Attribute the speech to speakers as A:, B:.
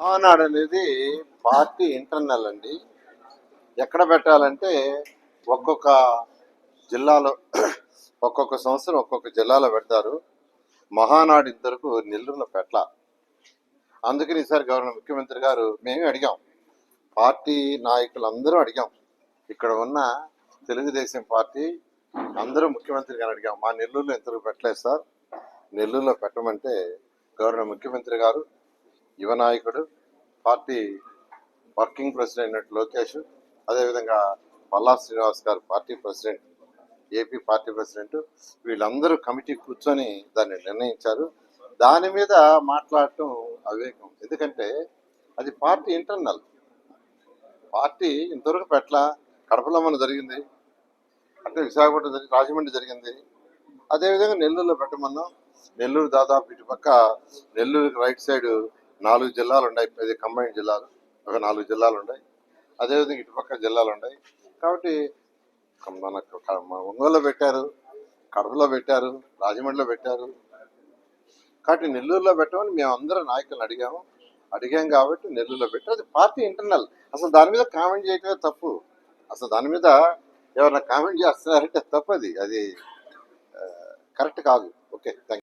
A: మహానాడు అనేది party internal అండి. ఎక్కడ పెట్టాలంటే ఒక్కొక్క జిల్లాలో ఒక్కొక్క సంవత్సరం ఒక్కొక్క జిల్లాలో పెడతారు. మహానాడు ఇంతవరకు నెల్లూరులో పెట్టాల. అందుకని ఈసారి ముఖ్యమంత్రి గారు మేమే అడిగాం, పార్టీ నాయకులందరూ అడిగాం, ఇక్కడ ఉన్న తెలుగుదేశం పార్టీ అందరూ ముఖ్యమంత్రి గారు అడిగాం, మా నెల్లూరులో ఇంతవరకు పెట్టలేదు సార్, నెల్లూరులో పెట్టమంటే ముఖ్యమంత్రి గారు యువ నాయకుడు, పార్టీ వర్కింగ్ ప్రెసిడెంట్ లోకేష్, అదేవిధంగా పల్లా శ్రీనివాస్ గారు party president, AP party president, వీళ్ళందరూ కమిటీ కూర్చొని దాన్ని నిర్ణయించారు. దాని మీద మాట్లాడటం అవివేకం. ఎందుకంటే అది పార్టీ ఇంటర్నల్. పార్టీ ఇంతవరకు పెట్టలా. కడపలో మన జరిగింది, అంటే విశాఖపట్నం జరిగింది, రాజమండ్రి జరిగింది, అదేవిధంగా నెల్లూరులో పెట్టమన్నాం. నెల్లూరు దాదాపు ఇటుపక్క నెల్లూరుకి రైట్ సైడ్ 4 జిల్లాలు ఉన్నాయి, 10 కంబైన్డ్ జిల్లాలు, ఒక 4 జిల్లాలు ఉన్నాయి. అదేవిధంగా ఇటుపక్క జిల్లాలు ఉన్నాయి. కాబట్టి మనకు ఒంగోలులో పెట్టారు, కడపలో పెట్టారు, రాజమండ్రిలో పెట్టారు. కాబట్టి నెల్లూరులో పెట్టమని మేము అందరం నాయకులను అడిగాం కాబట్టి నెల్లూరులో పెట్టారు. అది పార్టీ ఇంటర్నల్. అసలు దాని మీద కామెంట్ చేయటమే తప్పు. అసలు దాని మీద ఎవరైనా కామెంట్ చేస్తున్నారంటే తప్పది, అది కరెక్ట్ కాదు. Okay, thank you.